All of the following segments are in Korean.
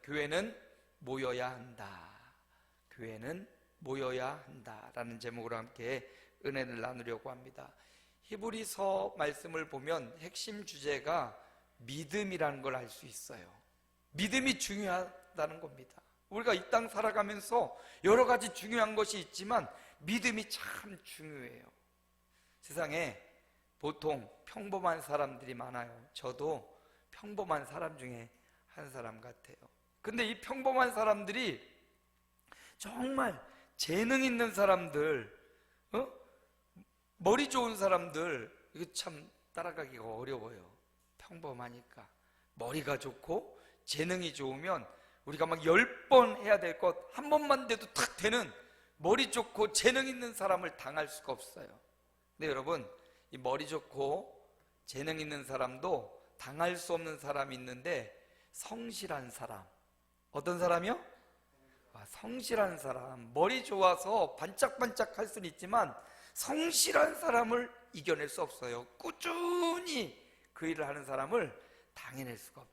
교회는 모여야 한다. 교회는 모여야 한다라는 제목으로 함께 은혜를 나누려고 합니다. 히브리서 말씀을 보면 핵심 주제가 믿음이라는 걸 알 수 있어요. 믿음이 중요하다는 겁니다. 우리가 이 땅 살아가면서 여러 가지 중요한 것이 있지만 믿음이 참 중요해요. 세상에 보통 평범한 사람들이 많아요. 저도 평범한 사람 중에 한 사람 같아요. 근데 이 평범한 사람들이 정말 재능 있는 사람들, 머리 좋은 사람들, 이거 참 따라가기가 어려워요. 평범하니까. 머리가 좋고 재능이 좋으면 우리가 막 10번 해야 될 것 한 번만 돼도 탁 되는 머리 좋고 재능 있는 사람을 당할 수가 없어요. 근데 여러분, 이 머리 좋고 재능 있는 사람도 당할 수 없는 사람이 있는데, 성실한 사람. 어떤 사람이요? 성실한 사람. 머리 좋아서 반짝반짝 할 수는 있지만 성실한 사람을 이겨낼 수 없어요. 꾸준히 그 일을 하는 사람을 당해낼 수가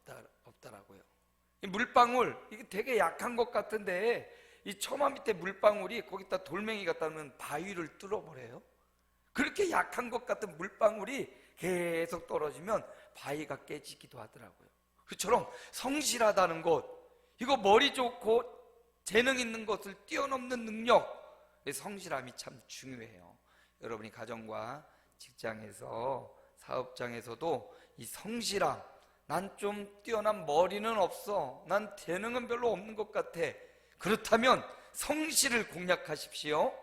없더라고요. 이 물방울, 이게 되게 약한 것 같은데 이 처마 밑에 물방울이 거기다 돌멩이 갖다 놓으면 바위를 뚫어버려요. 그렇게 약한 것 같은 물방울이 계속 떨어지면 바위가 깨지기도 하더라고요. 그처럼 성실하다는 것, 이거 머리 좋고 재능 있는 것을 뛰어넘는 능력, 성실함이 참 중요해요. 여러분이 가정과 직장에서, 사업장에서도 이 성실함, 난 좀 뛰어난 머리는 없어, 난 재능은 별로 없는 것 같아, 그렇다면 성실을 공략하십시오.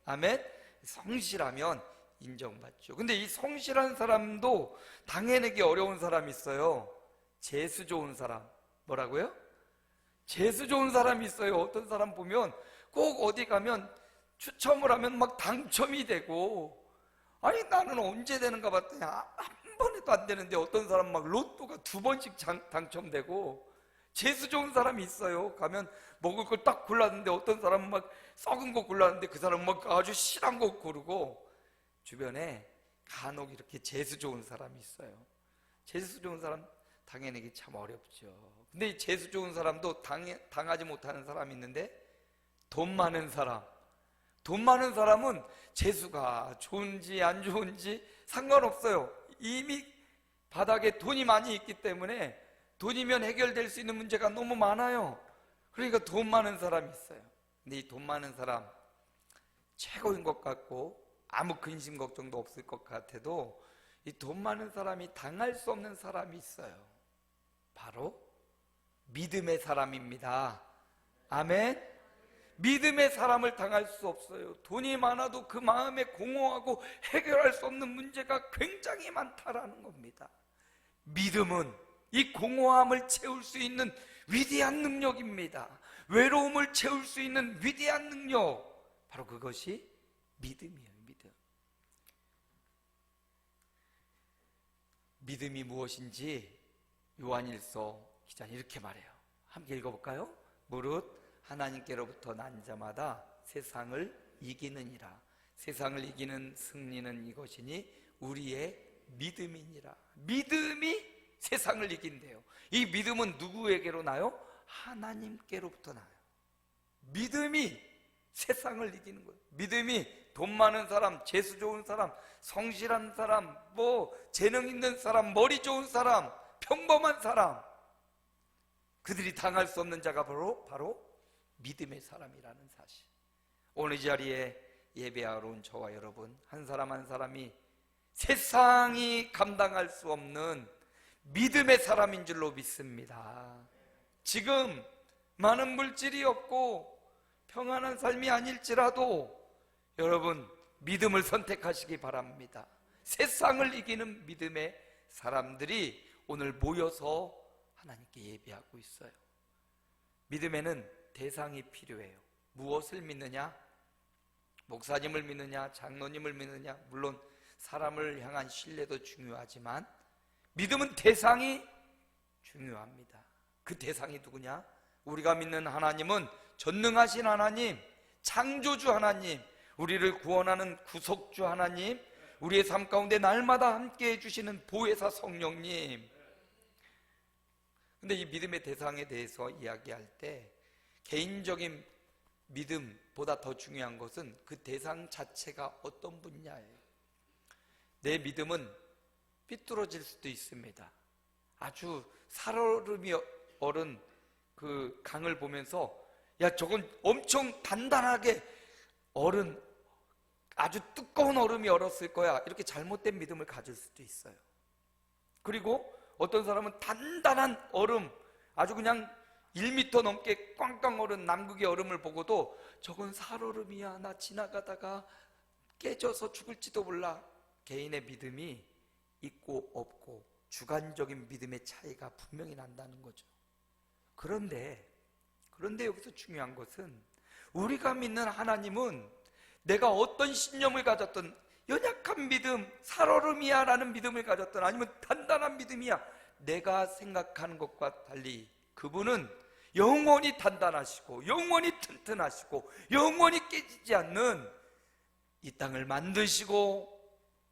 아멘. 성실하면 인정받죠. 근데 이 성실한 사람도 당해내기 어려운 사람이 있어요. 재수 좋은 사람. 뭐라고요? 재수 좋은 사람이 있어요. 어떤 사람 보면 꼭 어디 가면 추첨을 하면 막 당첨이 되고, 아니 나는 언제 되는가 봤더니 한 번에도 안 되는데 어떤 사람 막 로또가 2번씩 당첨되고, 재수 좋은 사람이 있어요. 가면 먹을 걸 딱 골랐는데 어떤 사람은 막 썩은 거 골랐는데 그 사람은 막 아주 실한 거 고르고, 주변에 간혹 이렇게 재수 좋은 사람이 있어요. 재수 좋은 사람 당해내기 참 어렵죠. 근데 이 재수 좋은 사람도 당하지 못하는 사람이 있는데, 돈 많은 사람. 돈 많은 사람은 재수가 좋은지 안 좋은지 상관없어요. 이미 바닥에 돈이 많이 있기 때문에 돈이면 해결될 수 있는 문제가 너무 많아요. 그러니까 돈 많은 사람이 있어요. 근데 이 돈 많은 사람 최고인 것 같고 아무 근심 걱정도 없을 것 같아도 이 돈 많은 사람이 당할 수 없는 사람이 있어요. 바로 믿음의 사람입니다. 아멘. 믿음의 사람을 당할 수 없어요. 돈이 많아도 그 마음에 공허하고 해결할 수 없는 문제가 굉장히 많다라는 겁니다. 믿음은 이 공허함을 채울 수 있는 위대한 능력입니다. 외로움을 채울 수 있는 위대한 능력, 바로 그것이 믿음이에요. 믿음. 믿음이 무엇인지 요한일서 기자는 이렇게 말해요. 함께 읽어볼까요? 무릇 하나님께로부터 난 자마다 세상을 이기느니라. 세상을 이기는 승리는 이것이니 우리의 믿음이니라. 믿음이 세상을 이긴대요. 이 믿음은 누구에게로 나요? 하나님께로부터 나요. 믿음이 세상을 이기는 거예요. 믿음이 돈 많은 사람, 재수 좋은 사람, 성실한 사람, 재능 있는 사람, 머리 좋은 사람, 평범한 사람, 그들이 당할 수 없는 자가 바로 믿음의 사람이라는 사실. 오늘 이 자리에 예배하러 온 저와 여러분 한 사람 한 사람이 세상이 감당할 수 없는 믿음의 사람인 줄로 믿습니다. 지금 많은 물질이 없고 평안한 삶이 아닐지라도 여러분 믿음을 선택하시기 바랍니다. 세상을 이기는 믿음의 사람들이 오늘 모여서 하나님께 예배하고 있어요. 믿음에는 대상이 필요해요. 무엇을 믿느냐? 목사님을 믿느냐? 장로님을 믿느냐? 물론 사람을 향한 신뢰도 중요하지만 믿음은 대상이 중요합니다. 그 대상이 누구냐? 우리가 믿는 하나님은 전능하신 하나님, 창조주 하나님, 우리를 구원하는 구속주 하나님, 우리의 삶 가운데 날마다 함께 해주시는 보혜사 성령님. 근데 이 믿음의 대상에 대해서 이야기할 때 개인적인 믿음보다 더 중요한 것은 그 대상 자체가 어떤 분야예요. 내 믿음은 삐뚤어질 수도 있습니다. 아주 살얼음이 얼은 그 강을 보면서 야, 저건 엄청 단단하게 얼은, 아주 두꺼운 얼음이 얼었을 거야, 이렇게 잘못된 믿음을 가질 수도 있어요. 그리고 어떤 사람은 단단한 얼음, 아주 그냥 1m 넘게 꽝꽝 얼은 남극의 얼음을 보고도 저건 살얼음이야, 나 지나가다가 깨져서 죽을지도 몰라. 개인의 믿음이 있고 없고 주관적인 믿음의 차이가 분명히 난다는 거죠. 그런데 여기서 중요한 것은 우리가 믿는 하나님은 내가 어떤 신념을 가졌던, 연약한 믿음, 살얼음이야 라는 믿음을 가졌던, 아니면 단단한 믿음이야, 내가 생각하는 것과 달리 그분은 영원히 단단하시고 영원히 튼튼하시고 영원히 깨지지 않는 이 땅을 만드시고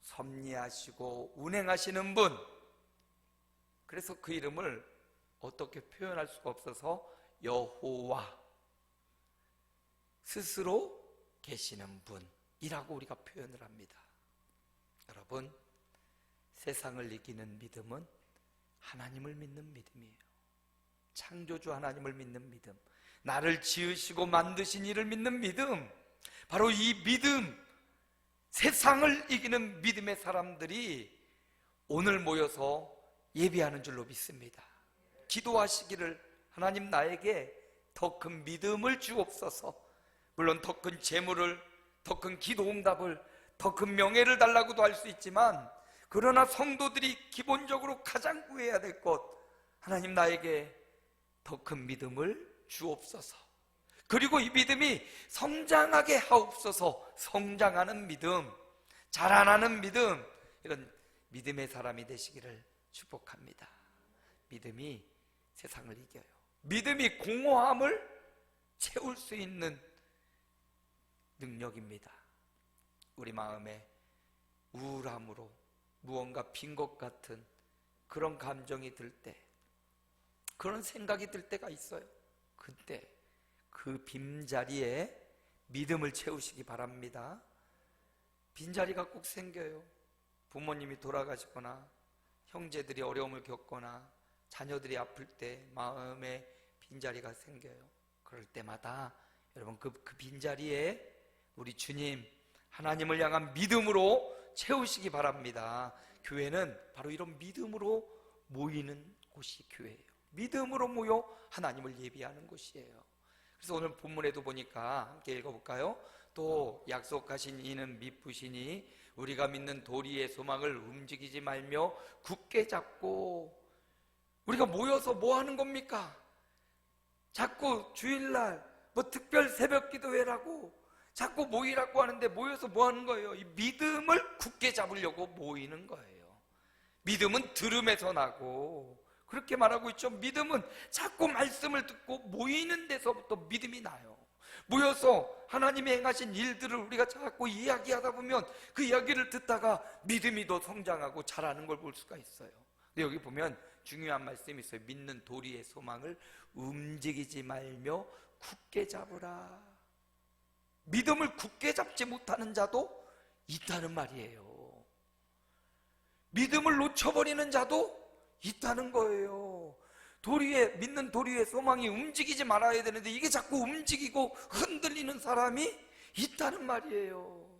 섭리하시고 운행하시는 분. 그래서 그 이름을 어떻게 표현할 수가 없어서 여호와, 스스로 계시는 분이라고 우리가 표현을 합니다. 여러분, 세상을 이기는 믿음은 하나님을 믿는 믿음이에요. 창조주 하나님을 믿는 믿음, 나를 지으시고 만드신 이를 믿는 믿음, 바로 이 믿음, 세상을 이기는 믿음의 사람들이 오늘 모여서 예배하는 줄로 믿습니다. 기도하시기를, 하나님 나에게 더 큰 믿음을 주옵소서. 물론 더 큰 재물을, 더 큰 기도 응답을, 더 큰 명예를 달라고도 할 수 있지만, 그러나 성도들이 기본적으로 가장 구해야 될 것, 하나님 나에게 더 큰 믿음을 주옵소서. 그리고 이 믿음이 성장하게 하옵소서. 성장하는 믿음, 자라나는 믿음, 이런 믿음의 사람이 되시기를 축복합니다. 믿음이 세상을 이겨요. 믿음이 공허함을 채울 수 있는 능력입니다. 우리 마음에 우울함으로 무언가 빈 것 같은 그런 감정이 들 때, 그런 생각이 들 때가 있어요. 그때 그 빈자리에 믿음을 채우시기 바랍니다. 빈자리가 꼭 생겨요. 부모님이 돌아가시거나 형제들이 어려움을 겪거나 자녀들이 아플 때 마음에 빈자리가 생겨요. 그럴 때마다 여러분 그 빈자리에 우리 주님 하나님을 향한 믿음으로 채우시기 바랍니다. 교회는 바로 이런 믿음으로 모이는 곳이 교회예요. 믿음으로 모여 하나님을 예비하는 곳이에요. 그래서 오늘 본문에도 보니까 함께 읽어볼까요? 또 약속하신 이는 미쁘시니 우리가 믿는 도리의 소망을 움직이지 말며 굳게 잡고. 우리가 모여서 뭐 하는 겁니까? 자꾸 주일날 뭐 특별 새벽 기도회라고 자꾸 모이라고 하는데 모여서 뭐 하는 거예요? 이 믿음을 굳게 잡으려고 모이는 거예요. 믿음은 들음에서 나고, 그렇게 말하고 있죠. 믿음은 자꾸 말씀을 듣고 모이는 데서부터 믿음이 나요. 모여서 하나님이 행하신 일들을 우리가 자꾸 이야기하다 보면 그 이야기를 듣다가 믿음이 더 성장하고 자라는 걸 볼 수가 있어요. 근데 여기 보면 중요한 말씀이 있어요. 믿는 도리의 소망을 움직이지 말며 굳게 잡으라. 믿음을 굳게 잡지 못하는 자도 있다는 말이에요. 믿음을 놓쳐버리는 자도 있다는 거예요. 믿는 도리의 소망이 움직이지 말아야 되는데 이게 자꾸 움직이고 흔들리는 사람이 있다는 말이에요.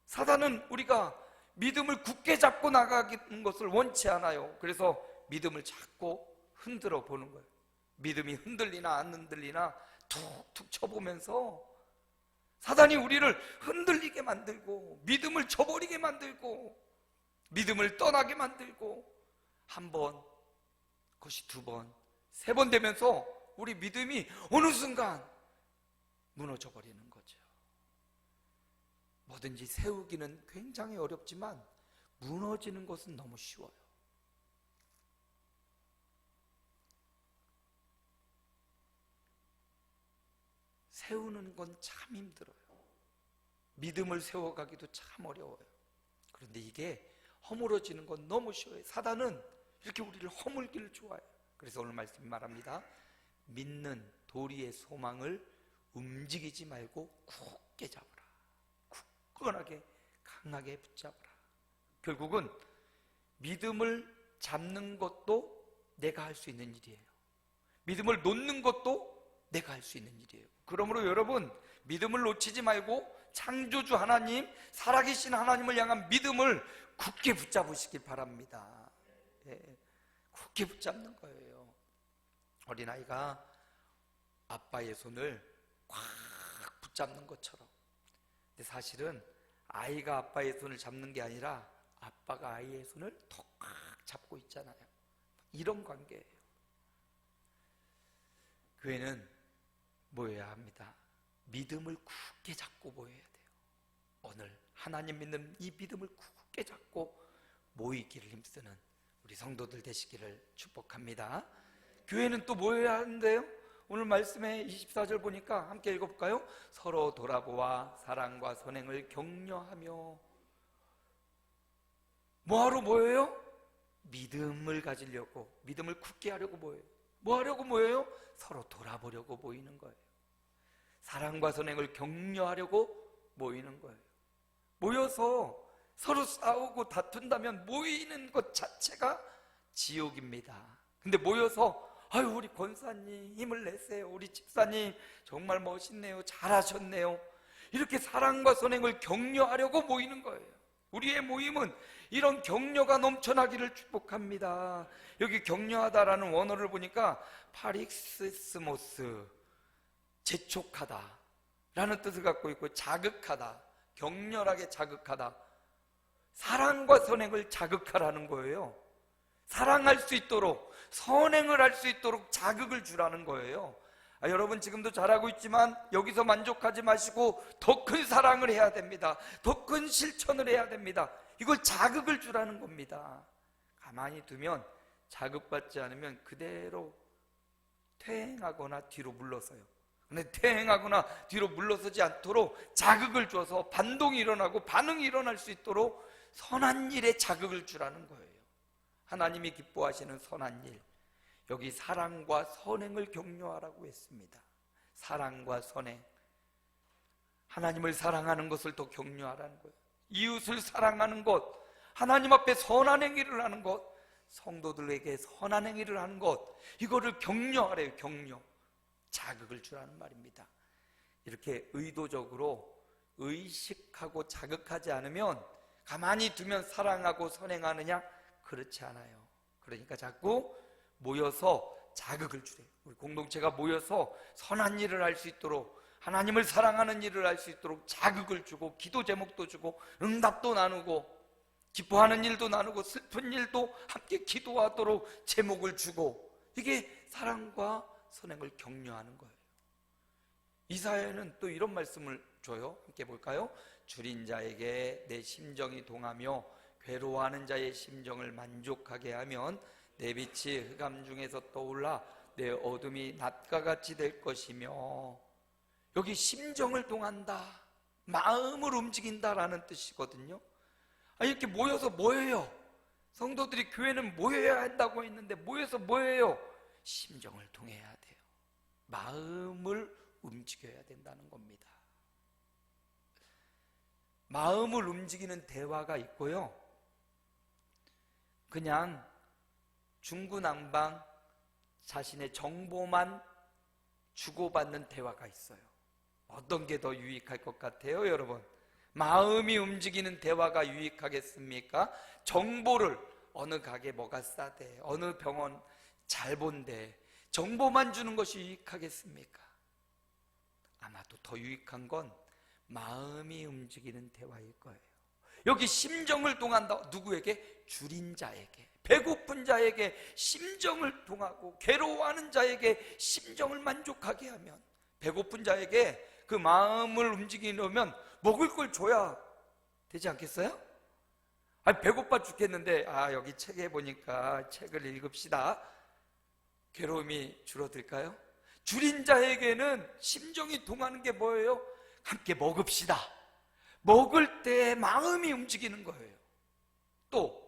사단은 우리가 믿음을 굳게 잡고 나가는 것을 원치 않아요. 그래서 믿음을 자꾸 흔들어 보는 거예요. 믿음이 흔들리나 안 흔들리나 툭툭 쳐보면서 사단이 우리를 흔들리게 만들고 믿음을 저버리게 만들고 믿음을 떠나게 만들고, 한 번, 그것이 두 번, 세 번 되면서 우리 믿음이 어느 순간 무너져 버리는 거죠. 뭐든지 세우기는 굉장히 어렵지만 무너지는 것은 너무 쉬워요. 세우는 건 참 힘들어요. 믿음을 세워가기도 참 어려워요. 그런데 이게 허물어지는 건 너무 쉬워요. 사단은 이렇게 우리를 허물기를 좋아해요. 그래서 오늘 말씀이 말합니다. 믿는 도리의 소망을 움직이지 말고 굳게 잡으라. 굳건하게 강하게 붙잡으라. 결국은 믿음을 잡는 것도 내가 할 수 있는 일이에요. 믿음을 놓는 것도 내가 할 수 있는 일이에요. 그러므로 여러분, 믿음을 놓치지 말고 창조주 하나님, 살아계신 하나님을 향한 믿음을 굳게 붙잡으시길 바랍니다. 예, 굳게 붙잡는 거예요. 어린아이가 아빠의 손을 꽉 붙잡는 것처럼. 근데 사실은 아이가 아빠의 손을 잡는 게 아니라 아빠가 아이의 손을 더 꽉 잡고 있잖아요. 이런 관계예요. 교회는 모여야 합니다. 믿음을 굳게 잡고 모여야 돼요. 오늘 하나님 믿는 이 믿음을 굳게 잡고 모이기를 힘쓰는 우리 성도들 되시기를 축복합니다. 교회는 또 모여야 하는데요, 오늘 말씀에 24절 보니까 함께 읽어볼까요? 서로 돌아보아 사랑과 선행을 격려하며. 뭐하러 모여요? 믿음을 가지려고, 믿음을 굳게 하려고 모여요. 뭐 하려고 모여요? 서로 돌아보려고 모이는 거예요. 사랑과 선행을 격려하려고 모이는 거예요. 모여서 서로 싸우고 다툰다면 모이는 것 자체가 지옥입니다. 근데 모여서 아유, 우리 권사님 힘을 내세요, 우리 집사님 정말 멋있네요, 잘하셨네요, 이렇게 사랑과 선행을 격려하려고 모이는 거예요. 우리의 모임은 이런 격려가 넘쳐나기를 축복합니다. 여기 격려하다라는 원어를 보니까 파릭시스모스, 재촉하다 라는 뜻을 갖고 있고, 자극하다, 격렬하게 자극하다, 사랑과 선행을 자극하라는 거예요. 사랑할 수 있도록, 선행을 할 수 있도록 자극을 주라는 거예요. 여러분 지금도 잘하고 있지만 여기서 만족하지 마시고 더 큰 사랑을 해야 됩니다. 더 큰 실천을 해야 됩니다. 이걸 자극을 주라는 겁니다. 가만히 두면, 자극받지 않으면 그대로 퇴행하거나 뒤로 물러서요. 근데 퇴행하거나 뒤로 물러서지 않도록 자극을 줘서 반동이 일어나고 반응이 일어날 수 있도록 선한 일에 자극을 주라는 거예요. 하나님이 기뻐하시는 선한 일, 여기 사랑과 선행을 격려하라고 했습니다. 사랑과 선행, 하나님을 사랑하는 것을 더 격려하라는 거예요. 이웃을 사랑하는 것, 하나님 앞에 선한 행위를 하는 것, 성도들에게 선한 행위를 하는 것, 이거를 격려하래요. 격려, 자극을 주라는 말입니다. 이렇게 의도적으로 의식하고 자극하지 않으면, 가만히 두면 사랑하고 선행하느냐? 그렇지 않아요. 그러니까 자꾸 모여서 자극을 주래요. 우리 공동체가 모여서 선한 일을 할 수 있도록, 하나님을 사랑하는 일을 할 수 있도록 자극을 주고, 기도 제목도 주고, 응답도 나누고, 기뻐하는 일도 나누고, 슬픈 일도 함께 기도하도록 제목을 주고, 이게 사랑과 선행을 격려하는 거예요. 이사야는 또 이런 말씀을 줘요. 함께 볼까요? 줄인 자에게 내 심정이 동하며 괴로워하는 자의 심정을 만족하게 하면 내 빛이 흑암 중에서 떠올라 내 어둠이 낮과 같이 될 것이며. 여기 심정을 동한다, 마음을 움직인다라는 뜻이거든요. 이렇게 모여서 뭐예요? 성도들이 교회는 모여야 한다고 했는데 모여서 뭐예요? 심정을 동해야 돼요. 마음을 움직여야 된다는 겁니다. 마음을 움직이는 대화가 있고요, 그냥 중구난방 자신의 정보만 주고받는 대화가 있어요. 어떤 게 더 유익할 것 같아요, 여러분? 마음이 움직이는 대화가 유익하겠습니까? 정보를, 어느 가게 뭐가 싸대, 어느 병원 잘 본대, 정보만 주는 것이 유익하겠습니까? 아마도 더 유익한 건 마음이 움직이는 대화일 거예요. 여기 심정을 동한다. 누구에게? 줄인 자에게, 배고픈 자에게 심정을 동하고, 괴로워하는 자에게 심정을 만족하게 하면, 배고픈 자에게 그 마음을 움직이려면 먹을 걸 줘야 되지 않겠어요? 배고파 죽겠는데 여기 책에 보니까 책을 읽읍시다. 괴로움이 줄어들까요? 줄인 자에게는 심정이 동하는 게 뭐예요? 함께 먹읍시다. 먹을 때 마음이 움직이는 거예요. 또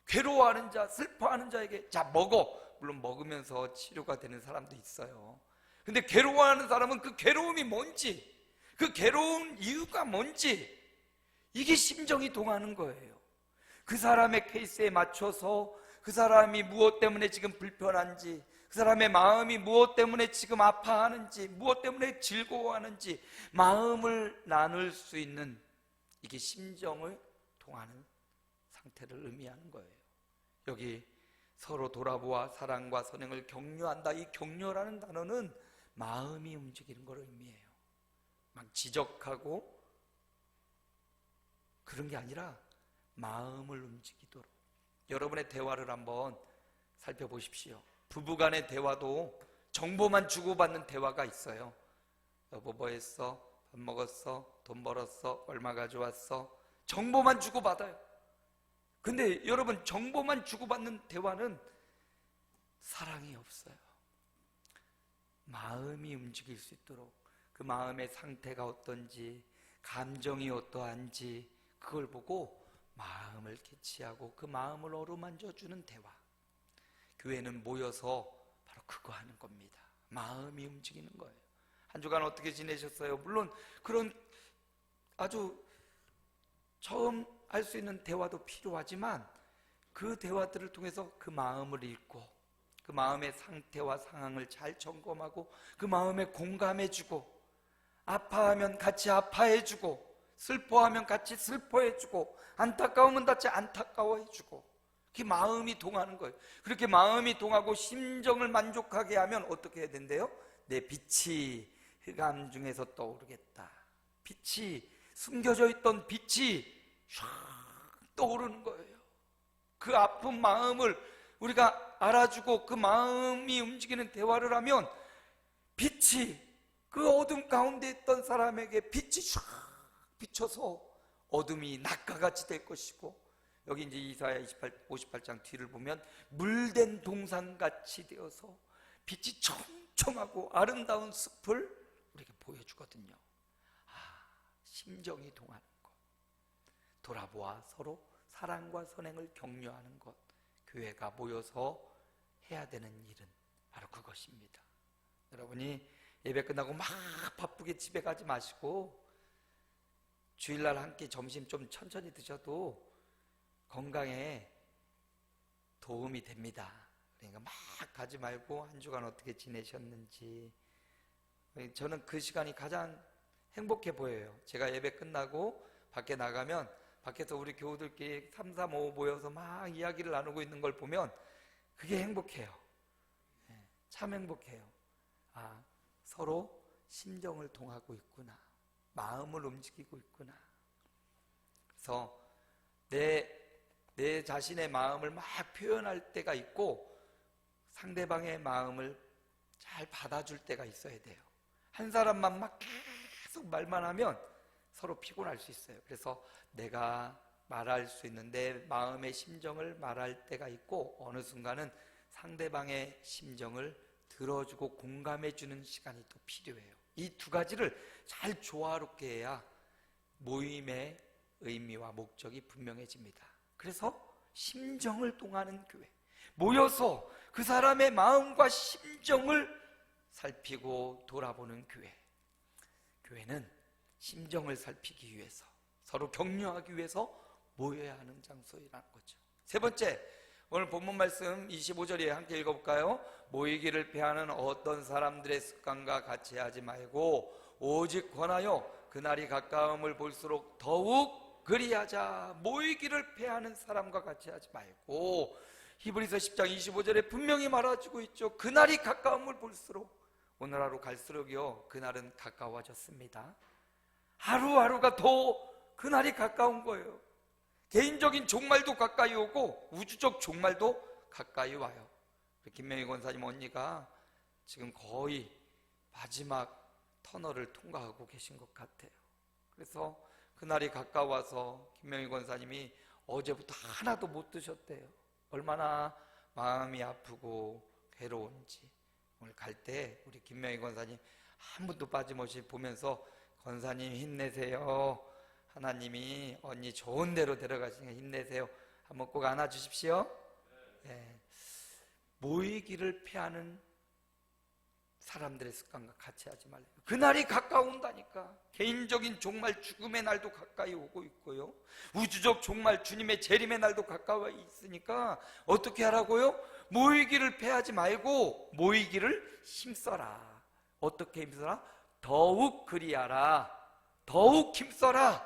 괴로워하는 자, 슬퍼하는 자에게 자 먹어. 물론 먹으면서 치료가 되는 사람도 있어요. 근데 괴로워하는 사람은 그 괴로움이 뭔지, 그 괴로운 이유가 뭔지, 이게 심정이 동하는 거예요. 그 사람의 케이스에 맞춰서 그 사람이 무엇 때문에 지금 불편한지, 그 사람의 마음이 무엇 때문에 지금 아파하는지, 무엇 때문에 즐거워하는지 마음을 나눌 수 있는, 이게 심정을 통하는 상태를 의미하는 거예요. 여기 서로 돌아보아 사랑과 선행을 격려한다. 이 격려라는 단어는 마음이 움직이는 걸 의미해요. 막 지적하고 그런 게 아니라 마음을 움직이도록. 여러분의 대화를 한번 살펴보십시오. 부부간의 대화도 정보만 주고받는 대화가 있어요. 여보 뭐 했어? 밥 먹었어? 돈 벌었어? 얼마 가져왔어? 정보만 주고받아요. 근데 여러분, 정보만 주고받는 대화는 사랑이 없어요. 마음이 움직일 수 있도록, 그 마음의 상태가 어떤지, 감정이 어떠한지 그걸 보고 마음을 캐치하고 그 마음을 어루만져주는 대화. 교회는 모여서 바로 그거 하는 겁니다. 마음이 움직이는 거예요. 한 주간 어떻게 지내셨어요? 물론 그런 아주 처음 할 수 있는 대화도 필요하지만 그 대화들을 통해서 그 마음을 읽고 그 마음의 상태와 상황을 잘 점검하고 그 마음에 공감해주고, 아파하면 같이 아파해주고, 슬퍼하면 같이 슬퍼해주고, 안타까우면 같이 안타까워해주고, 그게 마음이 동하는 거예요. 그렇게 마음이 동하고 심정을 만족하게 하면 어떻게 해야 된대요? 내 빛이 흑암 중에서 떠오르겠다. 빛이, 숨겨져 있던 빛이 샥 떠오르는 거예요. 그 아픈 마음을 우리가 알아주고 그 마음이 움직이는 대화를 하면 빛이, 그 어둠 가운데 있던 사람에게 빛이 샥 비춰서 어둠이 낙가같이 될 것이고, 여기 이제 이사야 58장 뒤를 보면 물된 동산같이 되어서 빛이 청청하고 아름다운 숲을 우리에게 보여주거든요. 심정이 동하는 것, 돌아보아 서로 사랑과 선행을 격려하는 것, 교회가 모여서 해야 되는 일은 바로 그것입니다. 여러분이 예배 끝나고 막 바쁘게 집에 가지 마시고 주일날 함께 점심 좀 천천히 드셔도 건강에 도움이 됩니다. 그러니까 막 가지 말고 한 주간 어떻게 지내셨는지, 저는 그 시간이 가장 행복해 보여요. 제가 예배 끝나고 밖에 나가면 밖에서 우리 교우들끼리 3, 3, 5 모여서 막 이야기를 나누고 있는 걸 보면 그게 행복해요. 참 행복해요. 서로 심정을 통하고 있구나, 마음을 움직이고 있구나. 그래서 내 자신의 마음을 막 표현할 때가 있고 상대방의 마음을 잘 받아줄 때가 있어야 돼요. 한 사람만 막 계속 말만 하면 서로 피곤할 수 있어요. 그래서 내가 말할 수 있는 내 마음의 심정을 말할 때가 있고, 어느 순간은 상대방의 심정을 들어주고 공감해주는 시간이 또 필요해요. 이 두 가지를 잘 조화롭게 해야 모임의 의미와 목적이 분명해집니다. 그래서 심정을 통하는 교회, 모여서 그 사람의 마음과 심정을 살피고 돌아보는 교회. 교회는 심정을 살피기 위해서, 서로 격려하기 위해서 모여야 하는 장소이라는 거죠. 세 번째, 오늘 본문 말씀 25절에 함께 읽어볼까요? 모이기를 피하는 어떤 사람들의 습관과 같이 하지 말고 오직 권하여 그날이 가까움을 볼수록 더욱 그리하자. 모이기를 피하는 사람과 같이 하지 말고, 히브리서 10장 25절에 분명히 말해주고 있죠. 그날이 가까움을 볼수록, 오늘 하루 갈수록요 그날은 가까워졌습니다. 하루하루가 더 그날이 가까운 거예요. 개인적인 종말도 가까이 오고 우주적 종말도 가까이 와요. 김명희 권사님 언니가 지금 거의 마지막 터널을 통과하고 계신 것 같아요. 그래서 그날이 가까워서 김명희 권사님이 어제부터 하나도 못 드셨대요. 얼마나 마음이 아프고 괴로운지. 오늘 갈 때 우리 김명희 권사님 한 분도 빠짐없이 보면서, 권사님 힘내세요, 하나님이 언니 좋은 데로 데려가시니까 힘내세요, 한번 꼭 안아주십시오. 예. 모이기를 피하는 사람들의 습관과 같이 하지 말래요. 그날이 가까운다니까. 개인적인 종말 죽음의 날도 가까이 오고 있고요, 우주적 종말 주님의 재림의 날도 가까워 있으니까 어떻게 하라고요? 모이기를 피하지 말고 모이기를 힘써라. 어떻게 힘써라? 더욱 그리하라. 더욱 힘써라.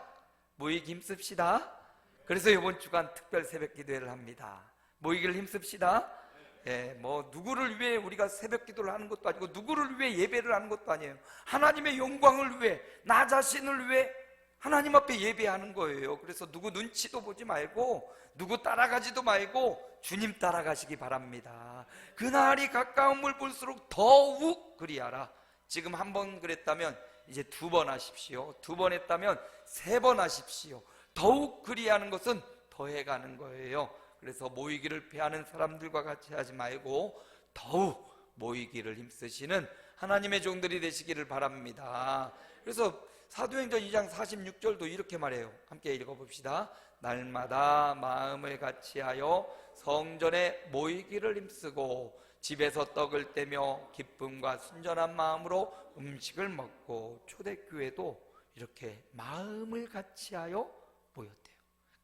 모이기 힘씁시다. 그래서 이번 주간 특별 새벽 기도회를 합니다. 모이기를 힘씁시다. 예, 뭐 누구를 위해 우리가 새벽 기도를 하는 것도 아니고 누구를 위해 예배를 하는 것도 아니에요. 하나님의 영광을 위해, 나 자신을 위해 하나님 앞에 예배하는 거예요. 그래서 누구 눈치도 보지 말고 누구 따라가지도 말고 주님 따라가시기 바랍니다. 그날이 가까움을 볼수록 더욱 그리하라. 지금 한 번 그랬다면 이제 2번 하십시오. 2번 했다면 3번 하십시오. 더욱 그리하는 것은 더해가는 거예요. 그래서 모이기를 피하는 사람들과 같이 하지 말고 더욱 모이기를 힘쓰시는 하나님의 종들이 되시기를 바랍니다. 그래서 사도행전 2장 46절도 이렇게 말해요. 함께 읽어봅시다. 날마다 마음을 같이하여 성전에 모이기를 힘쓰고 집에서 떡을 떼며 기쁨과 순전한 마음으로 음식을 먹고. 초대교회도 이렇게 마음을 같이하여 모였대요.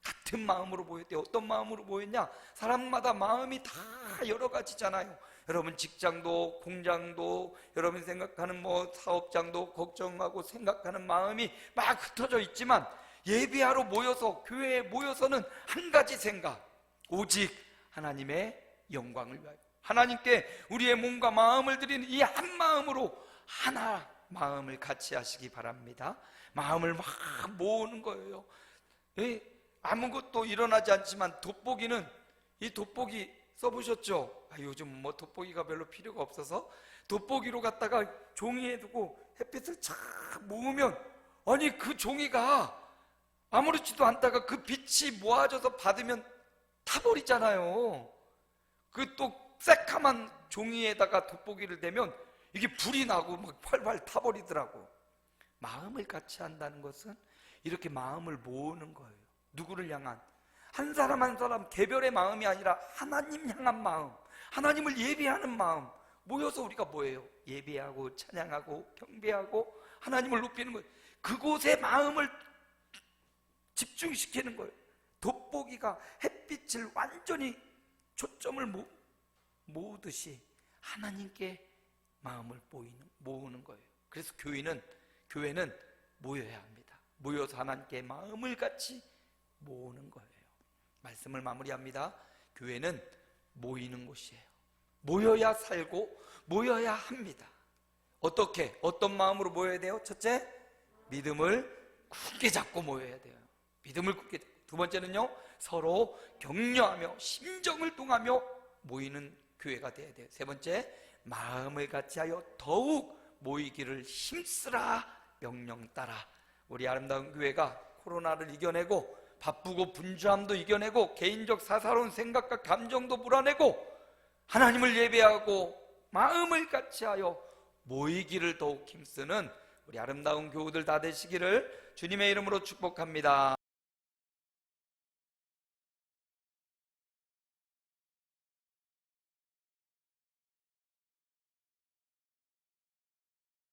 같은 마음으로 모였대요. 어떤 마음으로 모였냐? 사람마다 마음이 다 여러 가지잖아요. 여러분 직장도 공장도 여러분 생각하는 뭐 사업장도 걱정하고 생각하는 마음이 막 흩어져 있지만 예배하러 모여서, 교회에 모여서는 한 가지 생각, 오직 하나님의 영광을 위하여, 하나님께 우리의 몸과 마음을 드리는 이 한 마음으로 하나 마음을 같이 하시기 바랍니다. 마음을 막 모으는 거예요. 아무것도 일어나지 않지만 돋보기는, 이 돋보기 써보셨죠? 요즘 뭐 돋보기가 별로 필요가 없어서 돋보기로 갖다가 종이에 두고 햇빛을 착 모으면, 아니 그 종이가 아무렇지도 않다가 그 빛이 모아져서 받으면 타버리잖아요. 그 또 새카만 종이에다가 돋보기를 대면 이게 불이 나고 막 활활 타버리더라고. 마음을 같이 한다는 것은 이렇게 마음을 모으는 거예요. 누구를 향한, 한 사람 한 사람 개별의 마음이 아니라 하나님 향한 마음, 하나님을 예배하는 마음. 모여서 우리가 뭐예요? 예배하고 찬양하고 경배하고 하나님을 높이는 거예요. 그곳에 마음을 집중시키는 거예요. 돋보기가 햇빛을 완전히 초점을 모으듯이 하나님께 마음을 모으는 거예요. 그래서 교회는 모여야 합니다. 모여서 하나님께 마음을 같이 모으는 거예요. 말씀을 마무리합니다. 교회는 모이는 곳이에요. 모여야 살고 모여야 합니다. 어떻게? 어떤 마음으로 모여야 돼요? 첫째, 믿음을 굳게 잡고 모여야 돼요. 믿음을 굳게 잡고. 2번째는요, 서로 격려하며 심정을 통하며 모이는 교회가 돼야 돼요. 3번째, 마음을 같이하여 더욱 모이기를 힘쓰라 명령 따라. 우리 아름다운 교회가 코로나를 이겨내고 바쁘고 분주함도 이겨내고 개인적 사사로운 생각과 감정도 불어내고 하나님을 예배하고 마음을 같이하여 모이기를 더욱 힘쓰는 우리 아름다운 교우들 다 되시기를 주님의 이름으로 축복합니다.